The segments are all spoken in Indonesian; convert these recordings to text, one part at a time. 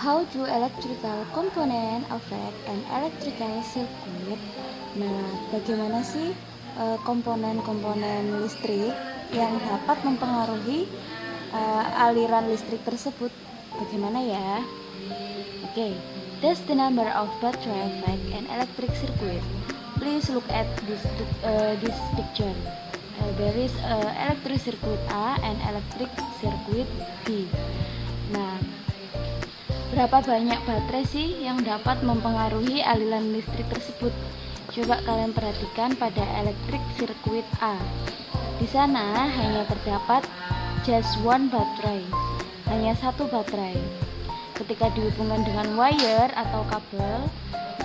How do electrical component affect an electrical circuit? Nah, bagaimana sih komponen-komponen listrik yang dapat mempengaruhi aliran listrik tersebut? Bagaimana ya? Okay, that's the number of battery affect an electric circuit. Please look at this picture. There is electric circuit A and electric circuit B. Nah, berapa banyak baterai sih yang dapat mempengaruhi aliran listrik tersebut? Coba kalian perhatikan pada electric circuit A. Di sana hanya terdapat just one baterai, hanya satu baterai. Ketika dihubungkan dengan wire atau kabel,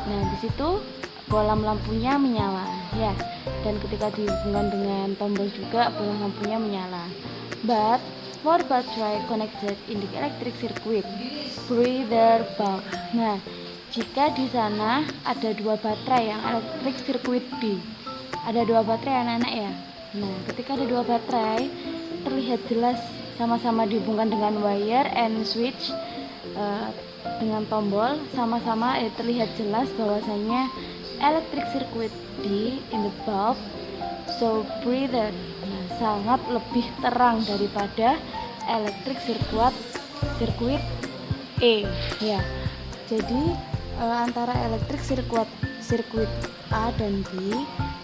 nah di situ bolam lampunya menyala, ya. Dan ketika dihubungkan dengan tombol juga bolam lampunya menyala. But more battery connected in the electric circuit, breather bulb. Nah, jika di sana ada dua baterai yang electric circuit B, ada dua baterai anak-anak ya. Nah, ketika ada dua baterai, terlihat jelas sama-sama dihubungkan dengan wire and switch dengan tombol, sama-sama terlihat jelas bahwasanya electric circuit D in the bulb so brighter, sangat lebih terang daripada electric circuit E, ya. Jadi antara electric circuit A dan B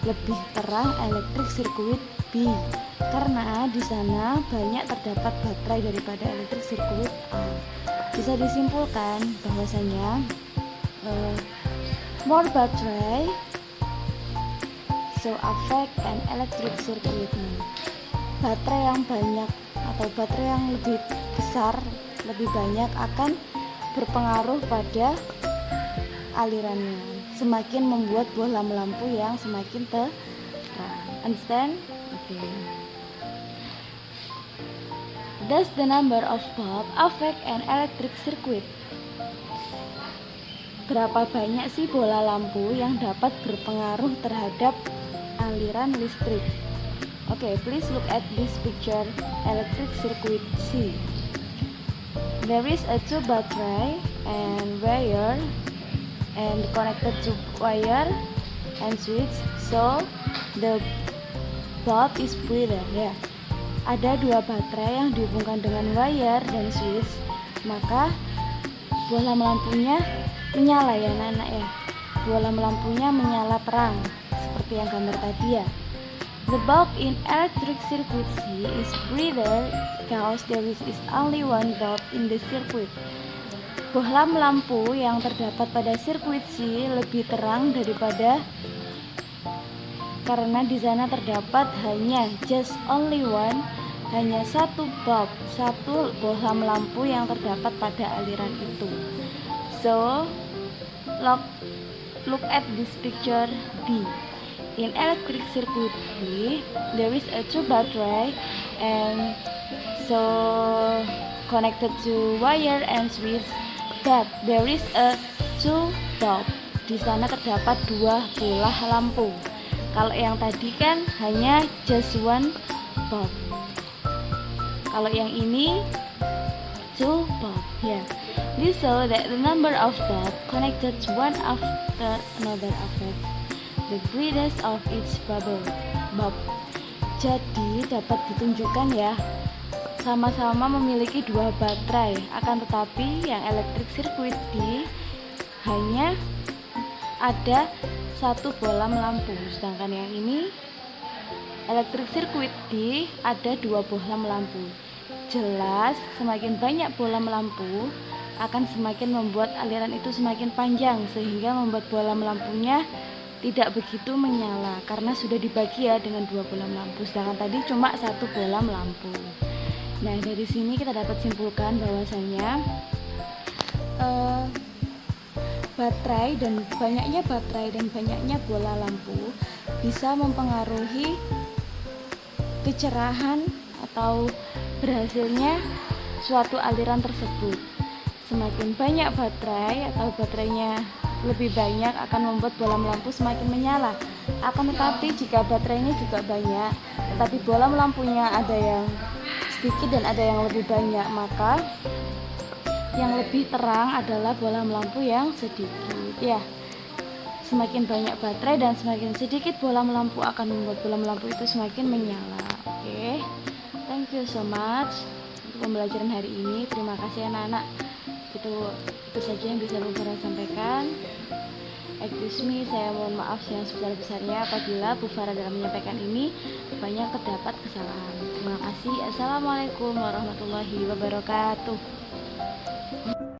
lebih terang electric circuit B karena di sana banyak terdapat baterai daripada electric circuit A. Bisa disimpulkan bahwasanya more battery so affect an electric circuit. Baterai yang banyak atau baterai yang lebih besar, lebih banyak akan berpengaruh pada alirannya, semakin membuat bola lampu yang semakin terang. Understand? Okay. Does the number of bulb affect an electric circuit? Berapa banyak sih bola lampu yang dapat berpengaruh terhadap aliran listrik? Okay, please look at this picture, electric circuit C. There is a two battery and wire and connected to wire and switch, so the bulb is brighter. Ya, ada dua baterai yang dihubungkan dengan wire dan switch, maka bola lampunya menyala ya anak-anak ya. Bola lampunya menyala terang seperti yang gambar tadi ya. The bulb in electric circuit C is brighter because there is only one bulb in the circuit. Bohlam lampu yang terdapat pada sirkuit C lebih terang daripada karena di sana terdapat hanya just only one, hanya satu bulb, satu bohlam lampu yang terdapat pada aliran itu. So, look at this picture B. In electric circuit B, there is a two battery and so connected to wire and switch. But there is a two bulb. Di sana terdapat dua bola lampu. Kalau yang tadi kan hanya just one bulb. Kalau yang ini two bulb. Ya. This show that the number of bulb connected to one after another affect the brightness of each bulb. Jadi dapat ditunjukkan ya, sama-sama memiliki dua baterai, akan tetapi yang electric circuit D hanya ada satu bohlam lampu, sedangkan yang ini electric circuit D ada dua bohlam lampu. Jelas semakin banyak bohlam lampu akan semakin membuat aliran itu semakin panjang, sehingga membuat bohlam lampunya tidak begitu menyala karena sudah dibagi ya dengan dua bohlam lampu, sedangkan tadi cuma satu bohlam lampu. Nah, dari sini kita dapat simpulkan bahwasanya baterai dan banyaknya bola lampu bisa mempengaruhi kecerahan atau berhasilnya suatu aliran tersebut. Semakin banyak baterai atau baterainya lebih banyak akan membuat bohlam lampu semakin menyala. Akan tetapi jika baterainya juga banyak tetapi bohlam lampunya ada yang sedikit dan ada yang lebih banyak, maka Yang lebih terang adalah bohlam lampu yang sedikit ya. Semakin banyak baterai dan semakin sedikit bohlam lampu akan membuat bohlam lampu itu semakin menyala. Oke, thank you so much untuk pembelajaran hari ini. Terima kasih anak-anak. Itu saja yang bisa Bu Farah sampaikan. Excuse me, saya mohon maaf yang sebesar-besarnya apabila Bu Farah dalam menyampaikan ini banyak terdapat kesalahan. Terima kasih. Assalamualaikum warahmatullahi wabarakatuh.